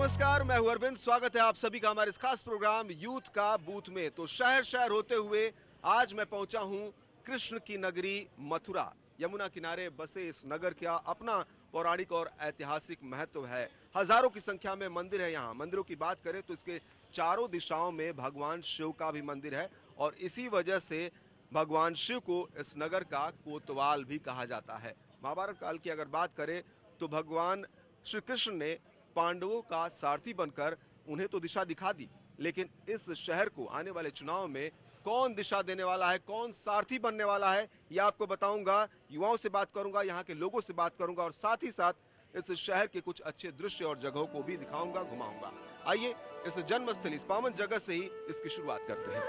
नमस्कार, मैं हूं अरविंद। स्वागत है आप सभी का हमारे इस खास प्रोग्राम यूथ का बूथ में। तो शहर शहर होते हुए आज मैं पहुंचा हूं कृष्ण की नगरी मथुरा। यमुना किनारे बसे इस नगर का अपना पौराणिक और ऐतिहासिक महत्व है। हजारों की संख्या में मंदिर है यहाँ। मंदिरों की बात करें तो इसके चारों दिशाओं में भगवान शिव का भी मंदिर है और इसी वजह से भगवान शिव को इस नगर का कोतवाल भी कहा जाता है। महाभारत काल की अगर बात करें तो भगवान श्री कृष्ण ने पांडवों का सारथी बनकर उन्हें तो दिशा दिखा दी, लेकिन इस शहर को आने वाले चुनाव में कौन दिशा देने वाला है, कौन सारथी बनने वाला है, यह आपको बताऊंगा। युवाओं से बात करूंगा, यहाँ के लोगों से बात करूंगा और साथ ही साथ इस शहर के कुछ अच्छे दृश्य और जगहों को भी दिखाऊंगा, घुमाऊंगा। आइए इस जन्मस्थली, इस पावन जगह से ही इसकी शुरुआत करते हैं।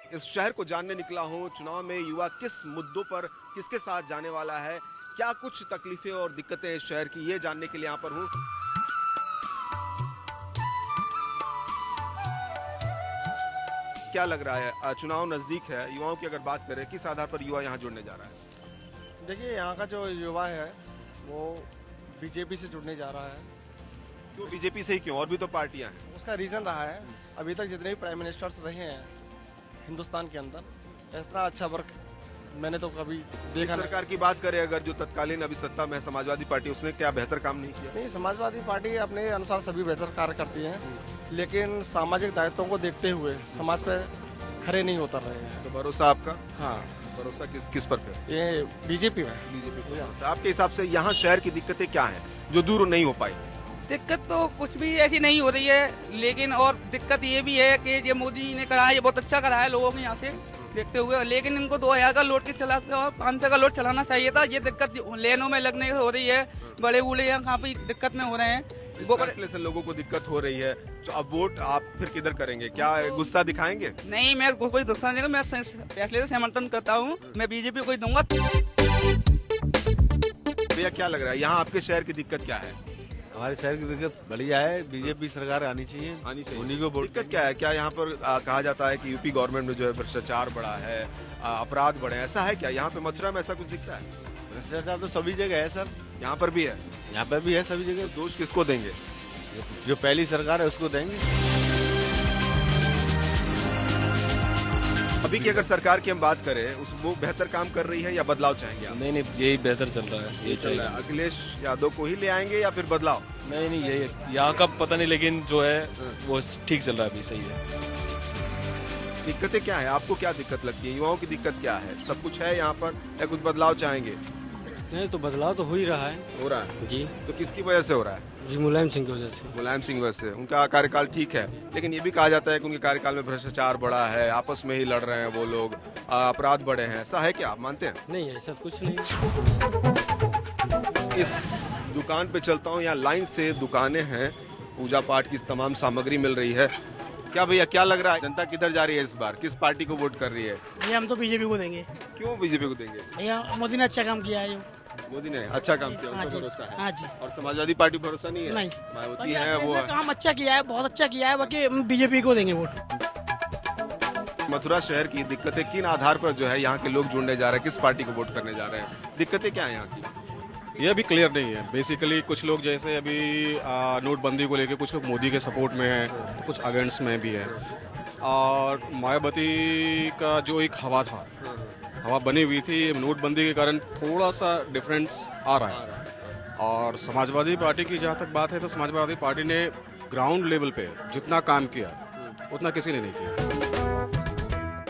इस शहर को जानने निकला हूं। चुनाव में युवा किस मुद्दों पर किसके साथ जाने वाला है, क्या कुछ तकलीफें और दिक्कतें इस शहर की, ये जानने के लिए यहाँ पर हूं। क्या लग रहा है, चुनाव नजदीक है, युवाओं की अगर बात करें किस आधार पर युवा यहाँ जुड़ने जा रहा है? देखिए, यहाँ का जो युवा है वो बीजेपी से जुड़ने जा रहा है। क्यों बीजेपी से ही क्यों, और भी तो पार्टियां हैं? उसका रीज़न रहा है, अभी तक जितने भी प्राइम मिनिस्टर्स रहे हैं हिंदुस्तान के अंदर, इतना अच्छा वर्क मैंने तो कभी देखा नहीं। सरकार की बात करें अगर, जो तत्कालीन अभी सत्ता में है समाजवादी पार्टी, उसने क्या बेहतर काम नहीं किया? नहीं, समाजवादी पार्टी अपने अनुसार सभी बेहतर कार्य करती है, लेकिन सामाजिक दायित्वों को देखते हुए समाज पे खड़े नहीं उतर रहे हैं। तो भरोसा आपका? हाँ, भरोसा किस पर है? ये बीजेपी में। बीजेपी। आपके हिसाब से यहाँ शहर की दिक्कतें क्या हैं जो दूर नहीं हो पाई? दिक्कत तो कुछ भी ऐसी नहीं हो रही है, लेकिन और दिक्कत ये भी है कि ये मोदी ने करा है, ये बहुत अच्छा करा है लोगों के यहाँ से देखते हुए, लेकिन इनको 2000 का लोड के चला 500 का लोड चलाना चाहिए था। ये दिक्कत लेनों में लगने हो रही है, बड़े बूढ़े यहाँ काफी दिक्कत में हो रहे हैं। वो फैसले से लोगों को दिक्कत हो रही है, तो अब वोट आप फिर किधर करेंगे? क्या गुस्सा दिखाएंगे? नहीं, मैं कोई गुस्सा नहीं, मैं फैसले से समर्थन करता हूँ, मैं बीजेपी को ही दूंगा। भैया क्या लग रहा है, यहाँ आपके शहर की दिक्कत क्या है? हमारे शहर की दिक्कत बढ़िया है, बीजेपी सरकार आनी चाहिए, उन्हीं को वोट। दिक्कत क्या है? क्या यहाँ पर कहा जाता है कि यूपी गवर्नमेंट में जो है भ्रष्टाचार बढ़ा है, अपराध बढ़े, ऐसा है क्या? यहाँ पे मथुरा में ऐसा कुछ दिखता है? भ्रष्टाचार तो सभी जगह है सर, यहाँ पर भी है? यहाँ पर भी है सभी जगह। दोष किसको देंगे? जो पहली सरकार है उसको देंगे। अभी की अगर सरकार की हम बात करें, वो बेहतर काम कर रही है या बदलाव चाहेंगे आप? नहीं, यही बेहतर चल रहा है, ये चाहिए। अखिलेश यादव को ही ले आएंगे या फिर बदलाव? नहीं, यही यहाँ का पता नहीं, लेकिन जो है वो ठीक चल रहा है, अभी सही है। दिक्कतें क्या है, आपको क्या दिक्कत लगती है? युवाओं की दिक्कत क्या है? सब कुछ है यहाँ पर या कुछ बदलाव चाहेंगे? नहीं, तो बदलाव तो हो ही रहा है। हो रहा है जी। तो किसकी वजह से हो रहा है? जी, मुलायम सिंह की वजह से। मुलायम सिंह वजह से। उनका कार्यकाल ठीक है, लेकिन ये भी कहा जाता है कि उनके कार्यकाल में भ्रष्टाचार बढ़ा है, आपस में ही लड़ रहे हैं वो लोग, अपराध बढ़े हैं, ऐसा है क्या, आप मानते हैं? नहीं, ऐसा कुछ नहीं। इस दुकान पे चलता हूँ, यहाँ लाइन से दुकानें हैं, पूजा पाठ की तमाम सामग्री मिल रही है। क्या भैया क्या लग रहा है, जनता किधर जा रही है इस बार, किस पार्टी को वोट कर रही है? भैया हम तो बीजेपी को देंगे। क्यों बीजेपी को देंगे? भैया मोदी ने अच्छा काम किया है। मोदी ने अच्छा काम किया, हाँ उनको जी, भरोसा है। हाँ जी। और समाजवादी पार्टी भरोसा नहीं है? नहीं, मायावती है वो है। काम अच्छा किया है, बहुत अच्छा किया है, बाकी बीजेपी को देंगे वोट। मथुरा शहर की दिक्कतें किन आधार पर जो है यहाँ के लोग जुड़ने जा रहे हैं, किस पार्टी को वोट करने जा रहे हैं, दिक्कतें क्या है यहाँ की? ये अभी क्लियर नहीं है। बेसिकली कुछ लोग जैसे अभी नोटबंदी को लेके कुछ लोग मोदी के सपोर्ट में हैं, कुछ अगेंस्ट में भी है, और मायावती का जो एक हवा था, हवा बनी हुई थी, नोटबंदी के कारण थोड़ा सा डिफरेंस आ रहा है। और समाजवादी पार्टी की जहाँ तक बात है, तो समाजवादी पार्टी ने ग्राउंड लेवल पे जितना काम किया उतना किसी ने नहीं किया।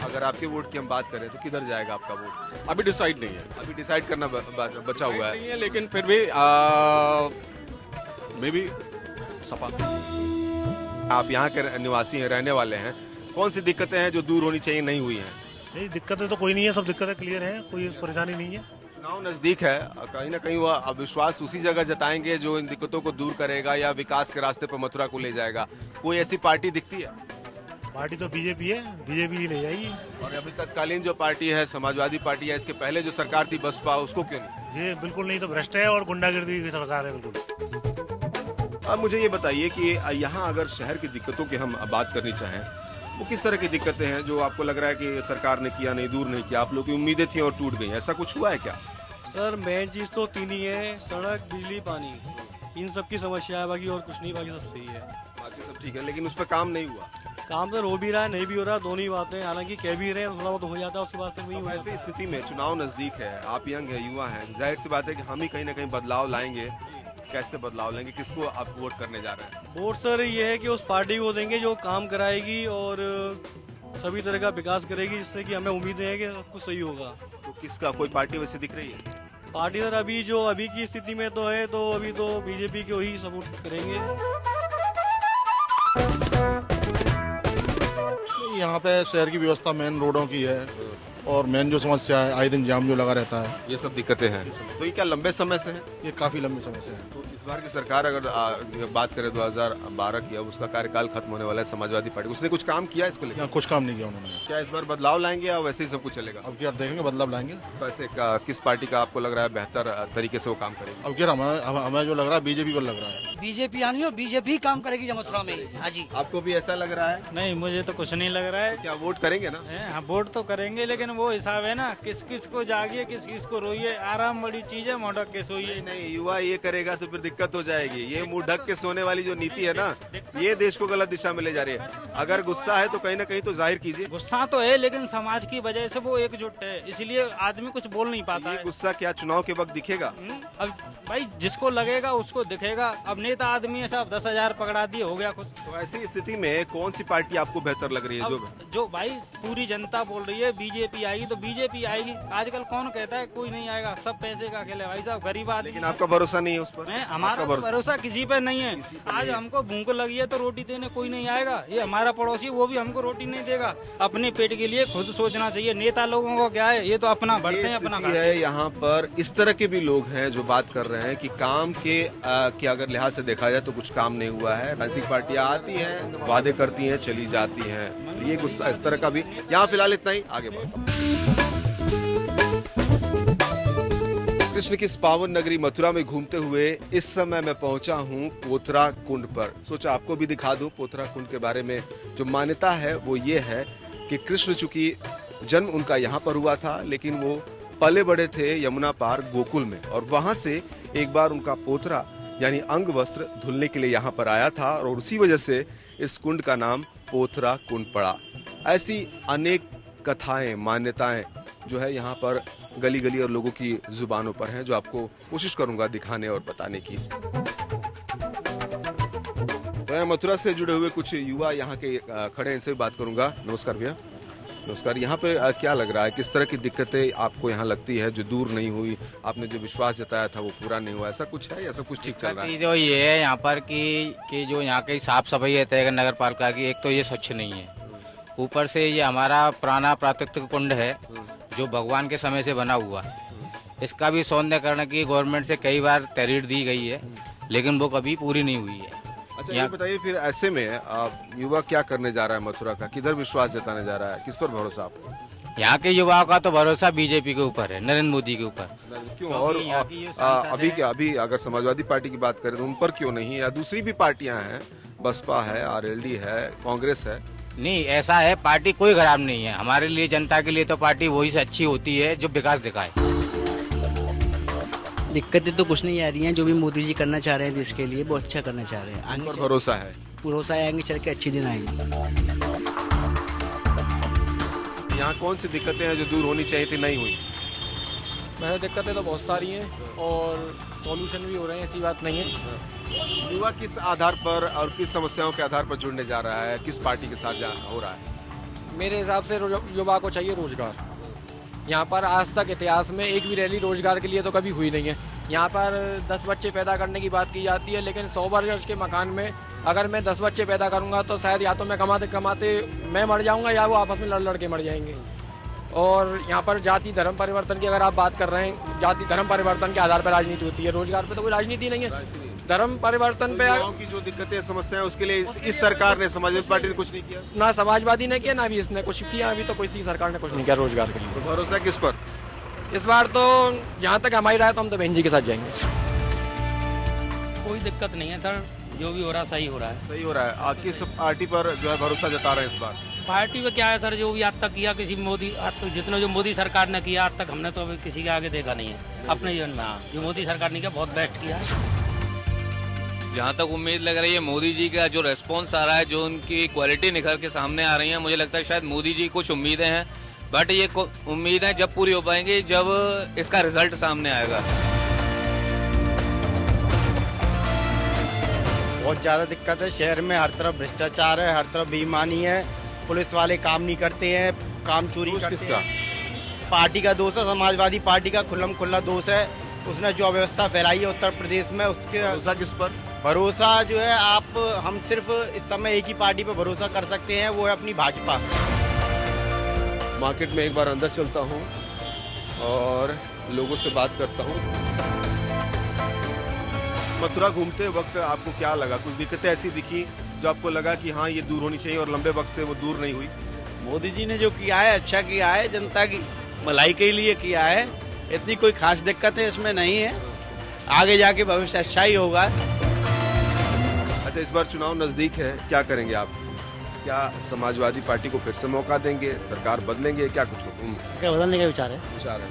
अगर आपके वोट की हम बात करें तो किधर जाएगा आपका वोट? अभी डिसाइड नहीं है, अभी डिसाइड करना बचा हुआ है। नहीं है, लेकिन फिर भी मे बी सपा। आप यहाँ के निवासी हैं, रहने वाले हैं, कौन सी दिक्कतें हैं जो दूर होनी चाहिए, नहीं हुई हैं? नहीं, दिक्कतें तो कोई नहीं है, सब दिक्कतें क्लियर हैं, कोई परेशानी नहीं है। चुनाव नजदीक है, कहीं ना कहीं वह अविश्वास उसी जगह जताएंगे जो इन दिक्कतों को दूर करेगा या विकास के रास्ते पर मथुरा को ले जाएगा। कोई ऐसी पार्टी दिखती है? पार्टी तो बीजेपी है, बीजेपी ही ले जाएगी। और अभी तत्कालीन जो पार्टी है समाजवादी पार्टी है, इसके पहले जो सरकार थी बसपा, उसको क्यों नहीं? ये बिल्कुल नहीं, तो भ्रष्ट है और गुंडागर्दी की सरकार है बिल्कुल। अब मुझे ये बताइए कि यहाँ अगर शहर की दिक्कतों की हम बात करनी चाहें, वो किस तरह की दिक्कतें हैं जो आपको लग रहा है कि सरकार ने किया नहीं, दूर नहीं किया, आप लोग की उम्मीदें थी और टूट गई, ऐसा कुछ हुआ है क्या? सर मेन चीज़ तो तीन ही है, सड़क, बिजली, पानी। इन सब की समस्या है, बाकी और कुछ नहीं, बाकी सब सही है। बाकी सब ठीक है, लेकिन उस पर काम नहीं हुआ। काम तो हो भी रहा है, नहीं भी हो रहा, दोनों ही बातें। हालांकि कह भी रहे हैं, थोड़ा बहुत हो जाता है, उसके बाद फिर वही तो हो ऐसी स्थिति में चुनाव नजदीक है, आप यंग है, युवा हैं, जाहिर सी बात है कि हम ही कहीं ना कहीं बदलाव लाएंगे। कैसे बदलाव लाएंगे, किसको आप वोट करने जा रहे हैं? वोट सर ये है कि उस पार्टी को देंगे जो काम कराएगी और सभी तरह का विकास करेगी, जिससे कि हमें उम्मीद है कि सब कुछ सही होगा। तो किसका, कोई पार्टी वैसे दिख रही है? पार्टी सर अभी की स्थिति में तो है, तो अभी तो बीजेपी को ही सपोर्ट करेंगे। यहाँ पे शहर की व्यवस्था मेन रोडों की है और मेन जो समस्या है, आए दिन जाम जो लगा रहता है, ये सब दिक्कतें हैं। तो ये क्या लंबे समय से है? ये काफी लंबे समय से है। तो इस बार की सरकार अगर बात करें 2012 की, अब उसका कार्यकाल खत्म होने वाला है समाजवादी पार्टी, उसने कुछ काम किया इसको लेकर? यहाँ कुछ काम नहीं किया उन्होंने। क्या इस बार बदलाव लाएंगे या वैसे ही सब कुछ चलेगा? अब क्या देखेंगे, बदलाव लाएंगे। वैसे किस पार्टी का आपको लग रहा है बेहतर तरीके से वो काम करेगी? अब क्या हमें जो लग रहा है बीजेपी को लग रहा है। बीजेपी आनी हो, बीजेपी काम करेगी मथुरा में। हाँ जी। आपको भी ऐसा लग रहा है? नहीं, मुझे तो कुछ नहीं लग रहा है। क्या वोट करेंगे ना? हाँ, वोट तो करेंगे, लेकिन वो हिसाब है ना, किस किस को जागिए, किस किस को रोइए। आराम बड़ी चीज है, मोटक के सोइए। नहीं, युवा ये करेगा तो फिर दिक्कत हो जाएगी। ये मुंह ढक के सोने वाली जो नीति है ना, ये देश को गलत दिशा में ले जा रही है। अगर गुस्सा है तो कहीं ना कहीं तो जाहिर कीजिए। गुस्सा तो है, लेकिन समाज की वजह से वो एकजुट है, इसलिए आदमी कुछ बोल नहीं पाता ये है। गुस्सा क्या चुनाव के वक्त दिखेगा? अब भाई जिसको लगेगा उसको दिखेगा। अब नेता आदमी है साहब, 10,000 पकड़ा दिए, हो गया कुछ। तो ऐसी स्थिति में कौन सी पार्टी आपको बेहतर लग रही है? जो भाई पूरी जनता बोल रही है बीजेपी आएगी तो बीजेपी आएगी। आजकल कौन कहता है कोई नहीं आएगा? सब पैसे का खेल है भाई साहब, गरीब आदमी। लेकिन आपका भरोसा नहीं है उस पर? हमारा भरोसा किसी पे नहीं है। आज हमको भूख लगी है तो रोटी देने कोई नहीं आएगा। ये हमारा पड़ोसी, वो भी हमको रोटी नहीं देगा। अपने पेट के लिए खुद सोचना चाहिए। नेता लोगों को क्या है, ये तो अपना बढ़ते हैं, अपना है। यहाँ पर इस तरह के भी लोग हैं जो बात कर रहे हैं कि काम के अगर लिहाज से देखा जाए तो कुछ काम नहीं हुआ है। राजनीतिक पार्टियां आती हैं, वादे करती हैं, चली जाती हैं। ये गुस्सा इस तरह का भी। यहाँ फिलहाल इतना ही, आगे बढ़ो। कृष्ण की इस पावन नगरी मथुरा में घूमते हुए इस समय मैं पहुंचा हूं पोथरा कुंड पर। सोचा आपको भी दिखा दूं पोथरा कुंड के बारे में। जो मान्यता है वो ये है कि कृष्ण चूंकि जन्म उनका यहाँ पर हुआ था, लेकिन वो पले बड़े थे यमुना पार गोकुल में, और वहां से एक बार उनका पोथरा यानी अंग वस्त्र धुलने के लिए यहाँ पर आया था, और उसी वजह से इस कुंड का नाम पोथरा कुंड पड़ा। ऐसी अनेक कथाएं, मान्यताएं जो है यहाँ पर गली गली और लोगों की जुबानों पर हैं, जो आपको कोशिश करूंगा दिखाने और बताने की। तो यहाँ मथुरा से जुड़े हुए कुछ युवा यहाँ के खड़े हैं, इनसे भी बात करूंगा। नमस्कार भैया। नमस्कार। यहाँ पे क्या लग रहा है, किस तरह की दिक्कतें आपको यहाँ लगती है जो दूर नहीं हुई? आपने जो विश्वास जताया था वो पूरा नहीं हुआ, ऐसा कुछ है या सब कुछ ठीक चल रहा है? जो ये है यहाँ पर कि जो यहाँ की साफ सफाई रहती है नगर पालिका की, एक तो ये स्वच्छ नहीं है। ऊपर से ये हमारा पुराना प्राकृतिक कुंड है जो भगवान के समय से बना हुआ है। इसका भी सौंदर्यकरण की गवर्नमेंट से कई बार तहरीर दी गई है, लेकिन वो कभी पूरी नहीं हुई है। अच्छा, ये बताइए फिर ऐसे में युवा क्या करने जा रहा है मथुरा का? किधर विश्वास जताने जा रहा है? किस पर भरोसा आपको? यहाँ के युवाओं का तो भरोसा बीजेपी के ऊपर है, नरेंद्र मोदी के ऊपर। क्यों? और अभी अगर समाजवादी पार्टी की बात करें तो उन पर क्यों नहीं? या दूसरी भी पार्टियां हैं, बसपा है, आरएलडी है, कांग्रेस है। नहीं, ऐसा है, पार्टी कोई खराब नहीं है। हमारे लिए, जनता के लिए तो पार्टी वही से अच्छी होती है जो विकास दिखाए। दिक्कतें तो कुछ नहीं आ रही हैं। जो भी मोदी जी करना चाह रहे हैं देश के लिए, वो अच्छा करना चाह रहे हैं। आगे भरोसा है, भरोसा है, आगे चल के अच्छे दिन आएंगे। यहाँ कौन सी दिक्कतें हैं जो दूर होनी चाहिए थी, नहीं हुई? वैसे दिक्कतें तो बहुत सारी हैं और सॉल्यूशन भी हो रहे हैं, ऐसी बात नहीं है। युवा किस आधार पर और किस समस्याओं के आधार पर जुड़ने जा रहा है, किस पार्टी के साथ हो रहा है? मेरे हिसाब से युवा को चाहिए रोजगार। यहाँ पर आज तक इतिहास में एक भी रैली रोजगार के लिए तो कभी हुई नहीं है। यहाँ पर 10 बच्चे पैदा करने की बात की जाती है, लेकिन 100 वर्ष के मकान में अगर मैं 10 बच्चे पैदा करूँगा तो शायद या तो मैं कमाते कमाते मैं मर जाऊँगा या वो आपस में लड़ लड़ के मर जाएंगे। और यहाँ पर जाति धर्म परिवर्तन की अगर आप बात कर रहे हैं, जाति धर्म परिवर्तन के आधार पर राजनीति होती है, रोजगार पे तो कोई राजनीति नहीं है। धर्म परिवर्तन पे युवाओं की जो दिक्कतें समस्याएं उसके लिए इस सरकार ने, समाजवादी पार्टी ने कुछ नहीं किया। ना समाजवादी ने किया, ना भी इसने कुछ किया। अभी तो किसी सरकार ने कुछ नहीं किया रोजगार के लिए। तो भरोसा किस पर? इस बार तो जहाँ तक हमारी राय, तो हम तो बहन जी के साथ जाएंगे। कोई दिक्कत नहीं है सर, जो भी हो रहा सही हो रहा है। सही हो रहा है। किस पार्टी पर जो है भरोसा जता रहे हैं इस बार? पार्टी में क्या है सर, जो भी आज तक किया किसी मोदी, आज तक जितना जो मोदी सरकार ने किया आज तक हमने तो अभी किसी के आगे देखा नहीं है अपने जीवन में। हाँ, जो मोदी सरकार ने किया बहुत बेस्ट किया है। जहाँ तक उम्मीद लग रही है मोदी जी का जो रेस्पॉन्स आ रहा है, जो उनकी क्वालिटी निखर के सामने आ रही है, मुझे लगता है शायद मोदी जी कुछ उम्मीदें हैं, बट ये उम्मीदें जब पूरी हो पाएंगी जब इसका रिजल्ट सामने आएगा। बहुत ज़्यादा दिक्कत है शहर में, हर तरफ भ्रष्टाचार है, हर तरफ बेईमानी है, पुलिस वाले काम नहीं करते हैं, काम चोरी करते किसका? हैं। पार्टी का दोष है, समाजवादी पार्टी का खुल्लम खुल्ला दोष है। उसने जो अव्यवस्था फैलाई है उत्तर प्रदेश में, उसके भरोसा किस पर? भरोसा जो है हम सिर्फ इस समय एक ही पार्टी पर भरोसा कर सकते हैं, वो है अपनी भाजपा। मार्केट में एक बार अंदर चलता हूँ और लोगों से बात करता हूँ। मथुरा घूमते वक्त आपको क्या लगा? कुछ दिक्कतें ऐसी दिखी जो आपको लगा कि हाँ ये दूर होनी चाहिए और लंबे वक्त से वो दूर नहीं हुई? मोदी जी ने जो किया है अच्छा किया है, जनता की भलाई के लिए किया है। इतनी कोई खास दिक्कतें इसमें नहीं है, आगे जाके भविष्य अच्छा ही होगा। अच्छा, इस बार चुनाव नजदीक है, क्या करेंगे आप? क्या समाजवादी पार्टी को फिर से मौका देंगे? सरकार बदलेंगे? क्या कुछ क्या बदलने का विचार है? विचार है?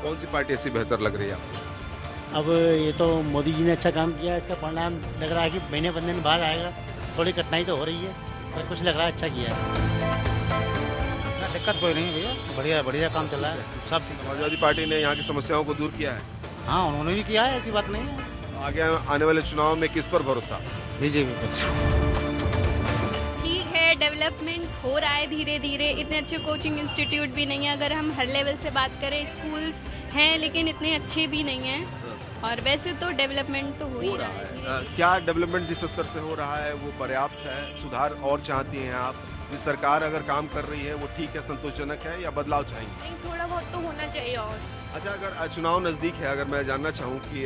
कौन सी पार्टी ऐसी बेहतर लग रही है आपको? अब ये तो मोदी जी ने अच्छा काम किया, इसका परिणाम लग रहा है कि महीने 15 दिन बाद आएगा। थोड़ी कठिनाई तो हो रही है, पर कुछ लग रहा है अच्छा किया है। दिक्कत कोई नहीं भैया, बढ़िया बढ़िया काम चल रहा है, सब ठीक। समाजवादी पार्टी ने यहाँ की समस्याओं को दूर किया है। हाँ, उन्होंने भी किया है, ऐसी बात नहीं है। आगे आने वाले चुनाव में किस पर भरोसा? बीजेपी पर। ठीक है, डेवलपमेंट हो रहा है धीरे धीरे। इतने अच्छे कोचिंग इंस्टीट्यूट भी नहीं है, अगर हम हर लेवल से बात करें। स्कूल्स हैं लेकिन इतने अच्छे भी नहीं हैं, और वैसे तो डेवलपमेंट तो हो ही रहा है। क्या डेवलपमेंट जिस स्तर से हो रहा है वो पर्याप्त है? सुधार और चाहती हैं आप? जिस सरकार अगर काम कर रही है वो ठीक है, संतोषजनक है, या बदलाव चाहिए? नहीं, थोड़ा बहुत तो होना चाहिए और। अच्छा, अगर चुनाव नजदीक है, अगर मैं जानना चाहूँ कि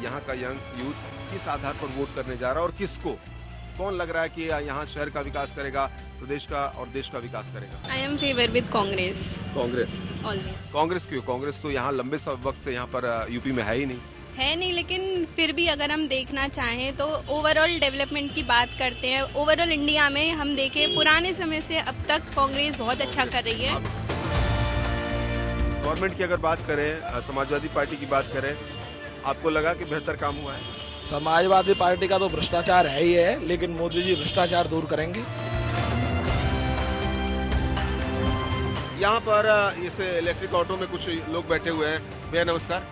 यहाँ का यंग यूथ किस आधार पर वोट करने जा रहा है और किसको, कौन लग रहा है कि यहाँ शहर का विकास करेगा, प्रदेश का और देश का विकास करेगा? I am favour with Congress. Congress? Always. Congress क्यों? कांग्रेस तो यहाँ लंबे वक्त से यहाँ पर यूपी में है ही नहीं। है नहीं, लेकिन फिर भी अगर हम देखना चाहें तो ओवरऑल डेवलपमेंट की बात करते हैं। ओवरऑल इंडिया में हम देखें, पुराने समय से अब तक कांग्रेस बहुत अच्छा कर रही है। गवर्नमेंट की अगर बात करें, समाजवादी पार्टी की बात करें, आपको लगा कि बेहतर काम हुआ है? समाजवादी पार्टी का तो भ्रष्टाचार है ही है, लेकिन मोदी जी भ्रष्टाचार दूर करेंगे। यहाँ पर इस इलेक्ट्रिक ऑटो में कुछ लोग बैठे हुए हैं। भैया नमस्कार।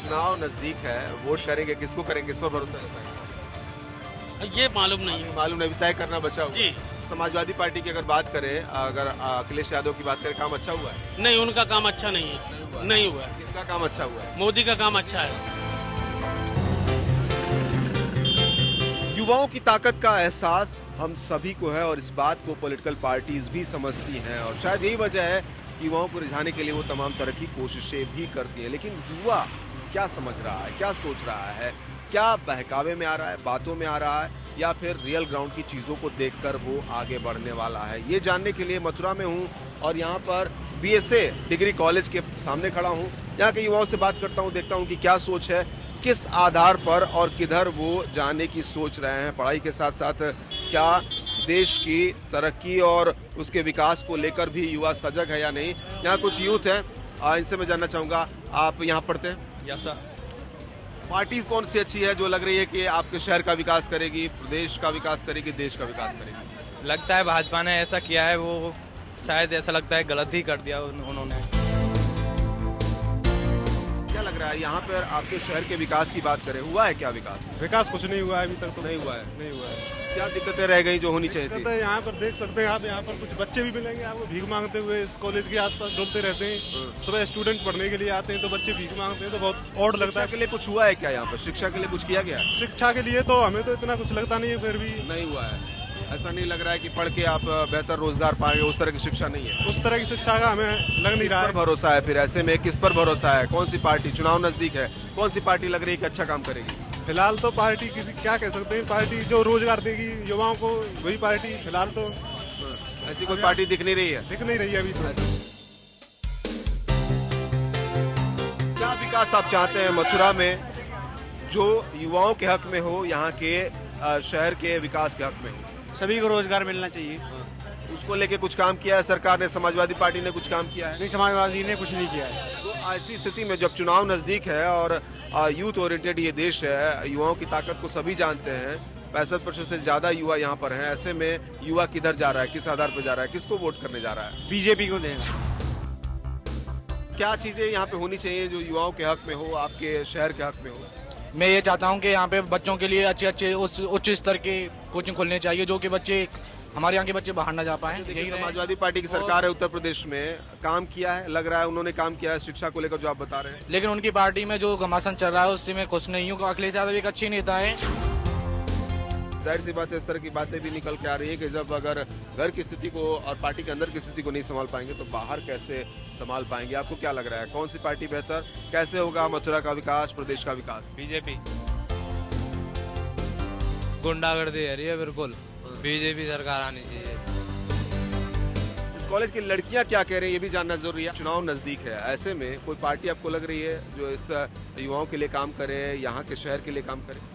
चुनाव नजदीक है, वोट करेंगे, किसको करेंगे, किस पर भरोसा है? ये मालूम नहीं, मालूम नहीं, तय करना बचा हुआ जी। समाजवादी पार्टी की अगर बात करें, अगर अखिलेश यादव की बात करें, काम अच्छा हुआ है? नहीं, उनका काम अच्छा नहीं है, नहीं हुआ है। किसका काम अच्छा हुआ है? मोदी का काम अच्छा है। युवाओं की ताकत का एहसास हम सभी को है और इस बात को पॉलिटिकल पार्टीज भी समझती हैं, और शायद यही वजह है कि युवाओं को रिझाने के लिए वो तमाम तरह की कोशिशें भी करती हैं। लेकिन युवा क्या समझ रहा है, क्या सोच रहा है, क्या बहकावे में आ रहा है, बातों में आ रहा है, या फिर रियल ग्राउंड की चीज़ों को देखकर वो आगे बढ़ने वाला है, ये जानने के लिए मथुरा में हूँ और यहाँ पर BSA डिग्री कॉलेज के सामने खड़ा हूँ। यहाँ के युवाओं से बात करता हूँ, देखता हूँ कि क्या सोच है, किस आधार पर और किधर वो जाने की सोच रहे हैं। पढ़ाई के साथ साथ क्या देश की तरक्की और उसके विकास को लेकर भी युवा सजग है या नहीं। यहाँ कुछ यूथ हैं, इनसे मैं जानना चाहूँगा, आप यहाँ पढ़ते हैं? Yes sir. पार्टीज कौन सी अच्छी है जो लग रही है कि आपके शहर का विकास करेगी, प्रदेश का विकास करेगी, देश का विकास करेगी? लगता है भाजपा ने ऐसा किया है, वो शायद ऐसा लगता है गलत ही कर दिया उन्होंने। क्या लग रहा है यहाँ पर आपके शहर के विकास की बात करें, हुआ है क्या विकास? विकास कुछ नहीं हुआ है अभी तक, तो नहीं हुआ है। नहीं हुआ है। क्या दिक्कतें रह गई जो होनी चाहिए थी? यहाँ पर देख सकते हैं आप, यहाँ पर कुछ बच्चे भी मिलेंगे आपको भीख मांगते हुए, इस कॉलेज के आसपास डोलते रहते हैं। सुबह स्टूडेंट पढ़ने के लिए आते हैं तो बच्चे भीख मांगते हैं, तो बहुत ऑड लगता है। शिक्षा के लिए कुछ हुआ है क्या यहाँ पर? शिक्षा के लिए कुछ किया गया है? शिक्षा के लिए तो हमें तो इतना कुछ लगता नहीं है, फिर भी नहीं हुआ है। ऐसा नहीं लग रहा है कि पढ़ के आप बेहतर रोजगार पाएंगे, उस तरह की शिक्षा नहीं है? उस तरह की शिक्षा का हमें लग नहीं रहा किस पर भरोसा है फिर ऐसे में? किस पर भरोसा है? कौन सी पार्टी, चुनाव नजदीक है, कौन सी पार्टी लग रही है कि अच्छा काम करेगी? फिलहाल तो पार्टी किसी क्या कह सकते हैं, पार्टी जो रोजगार देगी युवाओं को वही पार्टी फिलहाल तो ऐसी कोई पार्टी दिख नहीं रही है? दिख नहीं रही है अभी तो। क्या विकास आप चाहते हैं मथुरा में जो युवाओं के हक में हो, यहाँ के शहर के विकास के हक में हो? सभी को रोजगार मिलना चाहिए। उसको लेके कुछ काम किया है सरकार ने? समाजवादी पार्टी ने कुछ काम किया है? नहीं, समाजवादी ने कुछ नहीं किया है। तो ऐसी स्थिति में जब चुनाव नजदीक है और यूथ ओरिएंटेड ये देश है, युवाओं की ताकत को सभी जानते हैं, 65% से ज्यादा युवा यहाँ पर हैं, ऐसे में युवा किधर जा रहा है, किस आधार पर जा रहा है, किसको वोट करने जा रहा है? बीजेपी को देगा। क्या चीजें यहाँ पे होनी चाहिए जो युवाओं के हक में हो, आपके शहर के हक में हो? मैं ये चाहता हूँ कि यहाँ पे बच्चों के लिए अच्छे अच्छे उच्च स्तर के कोचिंग खोलने चाहिए, जो कि बच्चे हमारे यहाँ के बच्चे बाहर ना जा पाए। समाजवादी पार्टी की सरकार है उत्तर प्रदेश में, काम किया है, लग रहा है उन्होंने काम किया है शिक्षा को लेकर जो आप बता रहे हैं, लेकिन उनकी पार्टी में जो घमासान चल रहा है उससे मैं खुश नहीं हूँ। अखिलेश यादव एक अच्छे नेता है। जाहिर सी बात है इस तरह की बातें भी निकल के आ रही है कि जब अगर घर की स्थिति को और पार्टी के अंदर की स्थिति को नहीं संभाल पाएंगे तो बाहर कैसे संभाल पाएंगे? आपको क्या लग रहा है, कौन सी पार्टी बेहतर, कैसे होगा मथुरा का विकास, प्रदेश का विकास? बीजेपी। गुंडागर्दी है ये बिल्कुल, बीजेपी सरकार आनी चाहिए। इस कॉलेज की लड़कियां क्या कह रही है ये भी जानना जरूरी है। चुनाव नजदीक है, ऐसे में कोई पार्टी आपको लग रही है जो इस युवाओं के लिए काम करे, यहाँ के शहर के लिए काम करे?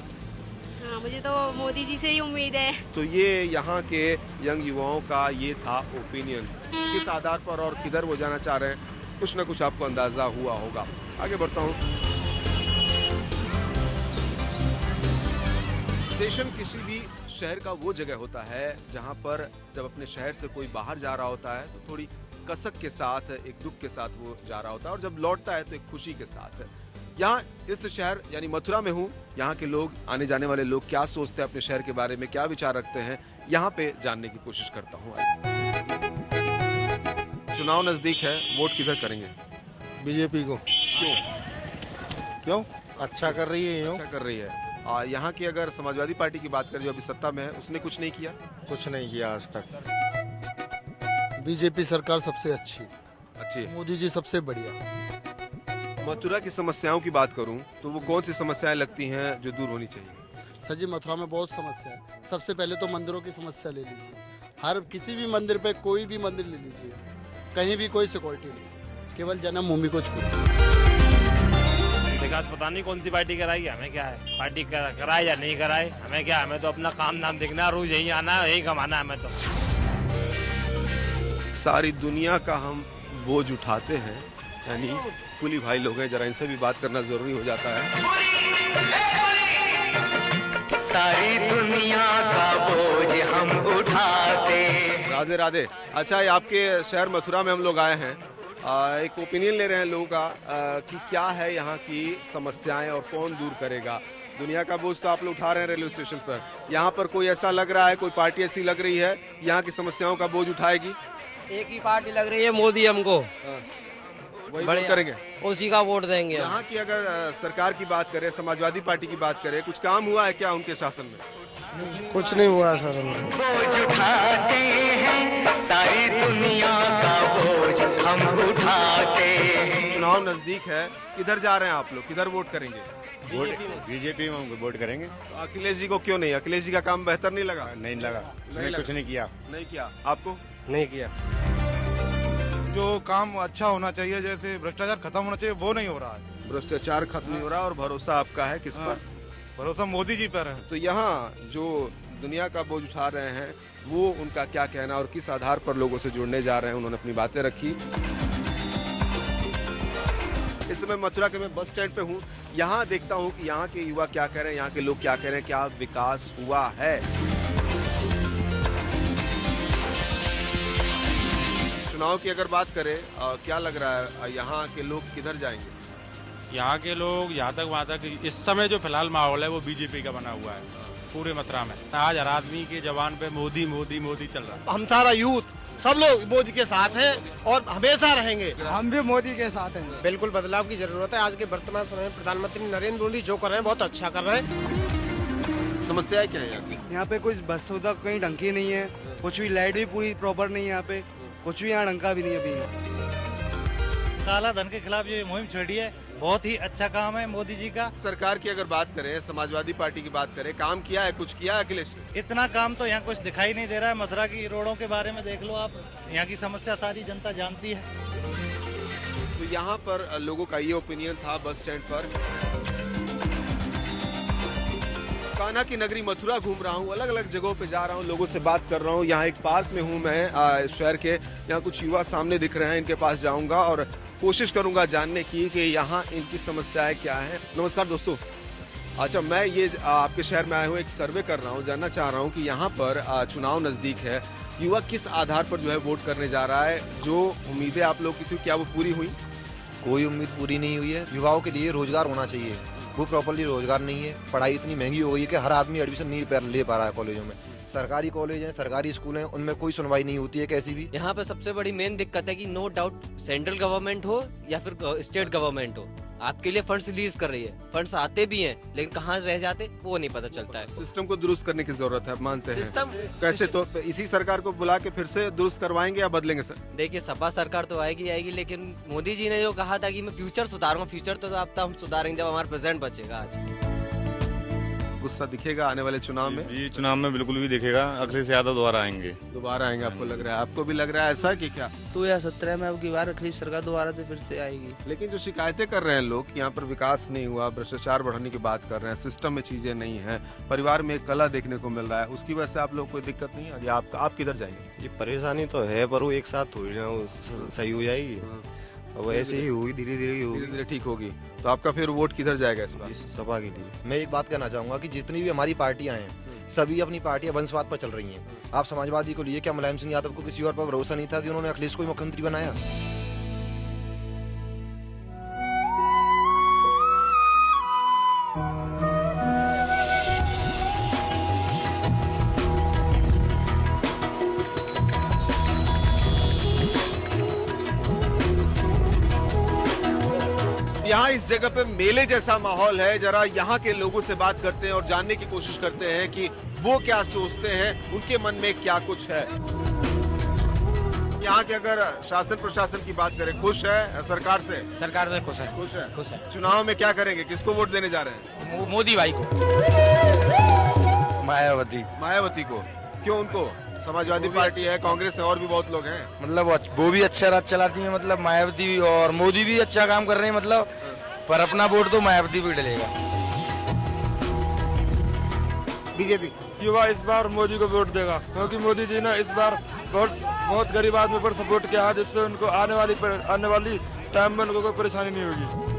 हाँ, मुझे तो मोदी जी से ही उम्मीद है। तो ये यहाँ के यंग युवाओं का ये था ओपिनियन। किस आधार पर और किधर वो जाना चाह रहे हैं, कुछ ना कुछ आपको अंदाजा हुआ होगा। आगे बढ़ता हूँ। स्टेशन किसी भी शहर का वो जगह होता है जहाँ पर जब अपने शहर से कोई बाहर जा रहा होता है तो थोड़ी कसक के साथ, एक दुख के साथ वो जा रहा होता है, और जब लौटता है तो एक खुशी के साथ। यहाँ इस शहर यानी मथुरा में हूँ, यहाँ के लोग, आने जाने वाले लोग क्या सोचते हैं अपने शहर के बारे में, क्या विचार रखते हैं, यहाँ पे जानने की कोशिश करता हूँ। चुनाव नजदीक है, वोट किधर करेंगे? बीजेपी को। क्यों? अच्छा कर रही है। अच्छा कर रही है। यहाँ की अगर समाजवादी पार्टी की बात करें जो अभी सत्ता में है, उसने कुछ नहीं किया? कुछ नहीं किया आज तक। बीजेपी सरकार सबसे अच्छी, मोदी जी सबसे बढ़िया। मथुरा की समस्याओं की बात करूं तो वो कौन सी समस्याएं लगती हैं जो दूर होनी चाहिए? सर जी, मथुरा में बहुत समस्या है। सबसे पहले तो मंदिरों की समस्या ले लीजिए। हर किसी भी मंदिर पे, कोई भी मंदिर ले लीजिए, कहीं भी कोई सिक्योरिटी नहीं, केवल जन्मभूमि को छोड़। विकास पता नहीं कौन सी पार्टी कराएगी, हमें क्या है, पार्टी कराए या नहीं कराए हमें क्या, हमें तो अपना काम नाम देखना, रोज यही आना है, यही कमाना है हमें तो। सारी दुनिया का हम बोझ उठाते हैं, यानी कुली भाई लोग हैं, जरा इनसे भी बात करना जरूरी हो जाता है। सारी दुनिया का बोझ हम उठाते। राधे राधे। अच्छा, ये आपके शहर मथुरा में हम लोग आए हैं, एक ओपिनियन ले रहे हैं लोगों का कि क्या है यहाँ की समस्याएं और कौन दूर करेगा। दुनिया का बोझ तो आप लोग उठा रहे हैं रेलवे स्टेशन पर, यहाँ पर कोई ऐसा लग रहा है, कोई पार्टी ऐसी लग रही है यहाँ की समस्याओं का बोझ उठाएगी? एक ही पार्टी लग रही है, मोदी हमको वही वोट करेंगे, उसी का वोट देंगे। यहाँ की अगर सरकार की बात करें, समाजवादी पार्टी की बात करें, कुछ काम हुआ है क्या उनके शासन में? कुछ नहीं हुआ है सर। बोझ उठाते हैं, सारी दुनिया का बोझ हम उठाते हैं। चुनाव नजदीक है, किधर जा रहे हैं आप लोग, किधर वोट करेंगे? बीजेपी में हम वोट करेंगे। तो अखिलेश जी को क्यों नहीं? अखिलेश जी का काम बेहतर नहीं लगा? नहीं लगा, उसने कुछ नहीं किया। नहीं किया। आपको? नहीं किया। जो काम अच्छा होना चाहिए, जैसे भ्रष्टाचार खत्म होना चाहिए, वो नहीं हो रहा है। भ्रष्टाचार खत्म नहीं हो रहा, और भरोसा आपका है किस पर? भरोसा मोदी जी पर है। तो यहाँ जो दुनिया का बोझ उठा रहे हैं वो उनका क्या कहना और किस आधार पर लोगों से जुड़ने जा रहे हैं, उन्होंने अपनी बातें रखी। इस समय मथुरा के मैं बस स्टैंड पे हूँ, यहाँ देखता हूँ कि यहाँ के युवा क्या कह रहे हैं, यहाँ के लोग क्या कह रहे हैं, क्या विकास हुआ है। चुनाव की अगर बात करें, क्या लग रहा है यहाँ के लोग किधर जाएंगे? यहाँ के लोग यहाँ तक वहाँ तक, इस समय जो फिलहाल माहौल है वो बीजेपी का बना हुआ है पूरे मथुरा में। आज हर आदमी के जवान पे मोदी मोदी मोदी चल रहा है। हम सारा यूथ सब लोग मोदी के साथ हैं और हमेशा रहेंगे। हम भी मोदी के साथ हैं। बिल्कुल बदलाव की जरूरत है। आज के वर्तमान समय में प्रधानमंत्री नरेंद्र मोदी जो कर रहे हैं बहुत अच्छा कर रहे हैं। समस्याएं क्या है यहाँ की? यहाँ पे कुछ बस सुविधा कहीं ढंग की नहीं है, कुछ भी लाइट भी पूरी प्रॉपर नहीं है यहाँ पे, कुछ भी यहाँ ढंग का भी नहीं है अभी। काला धन के खिलाफ जो मुहिम छेड़ी है बहुत ही अच्छा काम है मोदी जी का। सरकार की अगर बात करें, समाजवादी पार्टी की बात करें, काम किया है, कुछ किया है अखिलेश ने? इतना काम तो यहाँ कुछ दिखाई नहीं दे रहा है। मथुरा की रोडों के बारे में देख लो आप, यहाँ की समस्या सारी जनता जानती है। तो यहाँ पर लोगों का ये ओपिनियन था बस स्टैंड पर। कान्हा की नगरी मथुरा घूम रहा हूँ, अलग अलग जगहों पे जा रहा हूँ, लोगों से बात कर रहा हूँ। यहाँ एक पार्क में हूँ मैं शहर के, यहाँ कुछ युवा सामने दिख रहे हैं, इनके पास जाऊंगा और कोशिश करूंगा जानने की कि यहाँ इनकी समस्याएं क्या है। नमस्कार दोस्तों। अच्छा, मैं ये आपके शहर में आया हूँ, एक सर्वे कर रहा हूँ, जानना चाह रहा हूँ कि यहाँ पर चुनाव नजदीक है, युवा किस आधार पर जो है वोट करने जा रहा है। जो उम्मीदें आप लोग की थी, क्या वो पूरी हुई? कोई उम्मीद पूरी नहीं हुई है। युवाओं के लिए रोजगार होना चाहिए, वो प्रॉपरली रोजगार नहीं है। पढ़ाई इतनी महंगी हो गई है कि हर आदमी एडमिशन नहीं ले पा रहा है कॉलेजों में। सरकारी कॉलेज हैं, सरकारी स्कूल हैं, उनमें कोई सुनवाई नहीं होती है कैसी भी। यहाँ पे सबसे बड़ी मेन दिक्कत है कि नो डाउट सेंट्रल गवर्नमेंट हो या फिर स्टेट गवर्नमेंट हो, आपके लिए फंड्स रिलीज कर रही है। फंड्स आते भी हैं लेकिन कहाँ रह जाते वो नहीं पता चलता है। सिस्टम को दुरुस्त करने की जरूरत है, आप मानते हैं? सिस्टम कैसे? तो इसी सरकार को बुला के फिर से दुरुस्त करवाएंगे या बदलेंगे सर? देखिए, सपा सरकार तो आएगी, लेकिन मोदी जी ने जो कहा था कि मैं फ्यूचर सुधारूंगा, फ्यूचर तो अब तक हम सुधारेंगे जब हमारा प्रेजेंट बचेगा। आज गुस्सा दिखेगा आने वाले चुनाव में? ये चुनाव में बिल्कुल भी दिखेगा। अखिलेश यादव दोबारा आएंगे। दोबारा आएंगे आपको लग रहा है? आपको भी लग रहा है ऐसा कि क्या? 2017 में अब की बार अखिलेश सरकार दोबारा से फिर से आएगी। लेकिन जो शिकायतें कर रहे हैं लोग, यहाँ पर विकास नहीं हुआ, भ्रष्टाचार बढ़ाने की बात कर रहे हैं, सिस्टम में चीजें नहीं है, परिवार में एक कला देखने को मिल रहा है, उसकी वजह से आप लोग कोई दिक्कत नहीं है? आप किधर जाएंगे? ये परेशानी तो है पर वो एक साथ थोड़ी ना सही हो जाएगी। अब ऐसे ही होगी, धीरे धीरे ठीक होगी। तो आपका फिर वोट किधर जाएगा इस बार? सपा के लिए। मैं एक बात कहना चाहूंगा कि जितनी भी हमारी पार्टियां हैं सभी अपनी पार्टियां वंशवाद पर चल रही हैं। आप समाजवादी को लिए, क्या मुलायम सिंह यादव को किसी और पर भरोसा नहीं था कि उन्होंने अखिलेश को ही मुख्यमंत्री बनाया? यहाँ इस जगह पे मेले जैसा माहौल है। जरा यहाँ के लोगों से बात करते हैं और जानने की कोशिश करते हैं कि वो क्या सोचते हैं, उनके मन में क्या कुछ है। यहाँ के अगर शासन प्रशासन की बात करें, खुश है सरकार से? सरकार से खुश है। खुश है। चुनाव में क्या करेंगे, किसको वोट देने जा रहे हैं? मोदी भाई को। मायावती को। क्यों उनको? समाजवादी पार्टी है, कांग्रेस है, और भी बहुत लोग हैं। मतलब वो भी अच्छा राज चलाती है, मतलब मायावती भी, और मोदी भी अच्छा काम कर रहे हैं, मतलब पर अपना वोट तो मायावती भी डलेगा। बीजेपी। युवा इस बार मोदी को वोट देगा क्योंकि मोदी जी ने इस बार बहुत गरीब आदमी पर सपोर्ट किया है, जिससे उनको आने वाली टाइम में उनको कोई परेशानी नहीं होगी।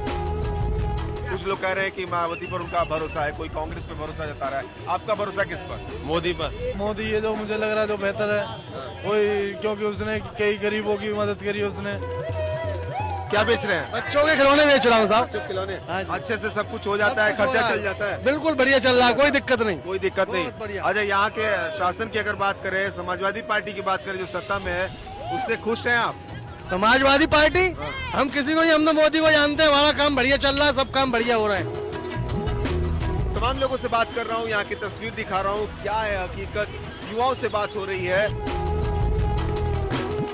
कुछ लोग कह रहे हैं कि मायावती पर उनका भरोसा है, कोई कांग्रेस पे भरोसा जता रहा है। आपका भरोसा किस पर? मोदी पर। मोदी ये जो मुझे लग रहा है जो बेहतर है वही, क्योंकि उसने कई गरीबों की मदद करी। उसने क्या बेच रहे हैं? बच्चों के खिलौने बेच रहा हूँ साहब। खिलौने अच्छे से सब कुछ हो जाता है, खर्चा चल जाता है? बिल्कुल बढ़िया चल रहा है, कोई दिक्कत नहीं। कोई दिक्कत नहीं। अच्छा, यहाँ के शासन की अगर बात करें, समाजवादी पार्टी की बात करें जो सत्ता में है, उससे खुश हैं आप? समाजवादी पार्टी हम किसी को नहीं, हम तो मोदी को जानते हैं। हमारा काम बढ़िया चल रहा है, सब काम बढ़िया हो रहा है। तमाम लोगों से बात कर रहा हूँ, यहाँ की तस्वीर दिखा रहा हूँ, क्या है हकीकत। युवाओं से बात हो रही है।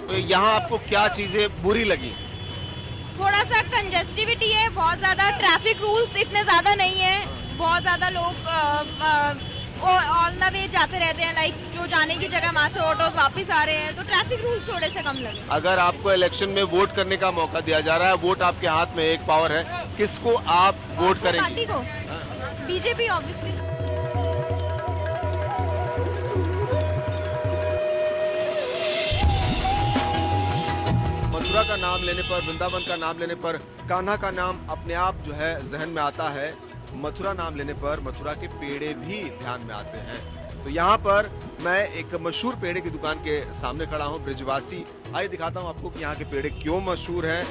तो यहाँ आपको क्या चीजें बुरी लगी? थोड़ा सा कंजेस्टिविटी है, बहुत ज्यादा ट्रैफिक रूल्स इतने ज्यादा नहीं है, बहुत ज्यादा लोग ऑन द वे जाते रहते हैं, लाइक जो जाने की जगह वहाँ से ऑटोज वापस आ रहे हैं, तो ट्रैफिक रूल्स थोड़े से कम लगे। अगर आपको इलेक्शन में वोट करने का मौका दिया जा रहा है, वोट आपके हाथ में, एक पावर है, किसको आप वोट करेंगे? पार्टी को, बीजेपी ऑब्वियसली। मथुरा का नाम लेने पर, वृंदावन का नाम लेने पर कान्हा का नाम अपने आप जो है जहन में आता है। मथुरा नाम लेने पर मथुरा के पेड़े भी ध्यान में आते हैं। तो यहाँ पर मैं एक मशहूर पेड़े की दुकान के सामने खड़ा हूँ, ब्रिजवासी। आइए दिखाता हूँ आपको कि यहाँ के पेड़े क्यों मशहूर हैं।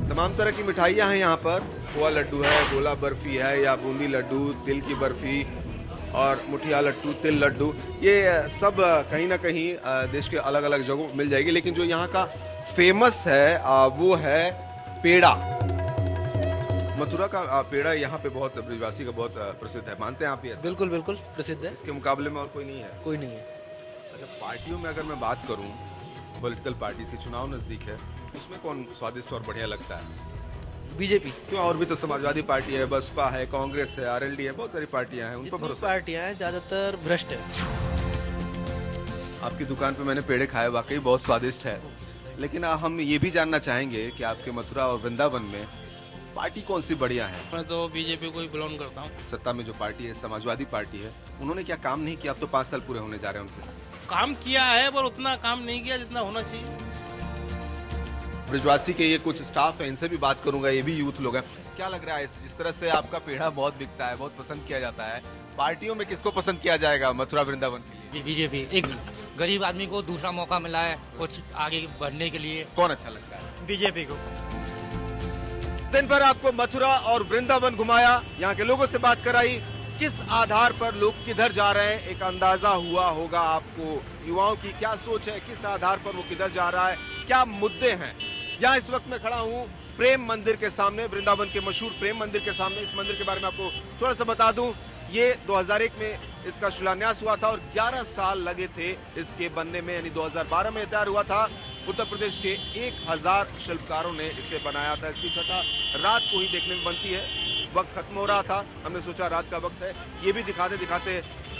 तमाम तरह की मिठाइयाँ हैं यहाँ पर। खोआ लड्डू है, गोला बर्फी है, या बूंदी लड्डू, तिल की बर्फी और मुठिया लड्डू, तिल लड्डू, ये सब कहीं ना कहीं देश के अलग अलग जगहों पर मिल जाएगी। लेकिन जो यहाँ का फेमस है वो है पेड़ा। मथुरा का पेड़ा यहाँ पे बहुत ब्रिजवासी का बहुत प्रसिद्ध है, मानते हैं आप ये? बिल्कुल बिल्कुल प्रसिद्ध है। इसके मुकाबले में और कोई नहीं है? कोई नहीं है। अच्छा, पार्टियों में अगर मैं बात करूँ, पॉलिटिकल पार्टी के चुनाव नजदीक है, उसमें कौन स्वादिष्ट और बढ़िया लगता है? बीजेपी। क्यों? और भी तो समाजवादी पार्टी है, बसपा है, कांग्रेस है, आरएलडी है, बहुत सारी पार्टियां हैं, उन पर भरोसा? पार्टियां हैं ज्यादातर भ्रष्ट है। आपकी दुकान पे मैंने पेड़े खाए, वाकई बहुत स्वादिष्ट है, लेकिन हम ये भी जानना चाहेंगे कि आपके मथुरा और वृंदावन में पार्टी कौन सी बढ़िया है? मैं तो बीजेपी को ही बिलोंग करता हूँ। सत्ता में जो पार्टी है, समाजवादी पार्टी है, उन्होंने क्या काम नहीं किया? अब तो 5 साल पूरे होने जा रहे हैं उनके। काम किया है पर उतना काम नहीं किया जितना होना चाहिए। ब्रिजवासी के ये कुछ स्टाफ है, इनसे भी बात करूंगा, ये भी यूथ लोग हैं। क्या लग रहा है, जिस तरह से आपका पेड़ा बहुत बिकता है, बहुत पसंद किया जाता है, पार्टियों में किसको पसंद किया जाएगा मथुरा वृंदावन के लिए? बीजेपी। एक गरीब आदमी को दूसरा मौका मिला है कुछ आगे बढ़ने के लिए। कौन अच्छा लगता है? बीजेपी को। दिन भर आपको मथुरा और वृंदावन घुमाया, यहाँ के लोगों से बात कराई, किस आधार पर लोग किधर जा रहे हैं एक अंदाजा हुआ होगा आपको। युवाओं की क्या सोच है, किस आधार पर वो किधर जा रहा है, क्या मुद्दे हैं। यहाँ इस वक्त मैं खड़ा हूँ प्रेम मंदिर के सामने, वृंदावन के मशहूर प्रेम मंदिर के सामने। इस मंदिर के बारे में आपको थोड़ा सा बता दूं, ये 2001 में इसका शिलान्यास हुआ था और 11 साल लगे थे इसके बनने में, यानी 2012 में तैयार हुआ था। उत्तर प्रदेश के 1000 शिल्पकारों ने इसे बनाया था। इसकी छटा रात को ही देखने में बनती है। वक्त खत्म हो रहा था, हमने सोचा रात का वक्त है, ये भी दिखाते दिखाते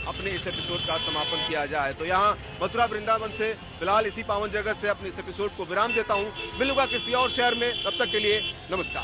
अपने इस एपिसोड का समापन किया जाए। तो यहाँ मथुरा वृंदावन से फिलहाल इसी पावन जगह से अपने इस एपिसोड को विराम देता हूँ। मिलूंगा किसी और शहर में, तब तक के लिए नमस्कार।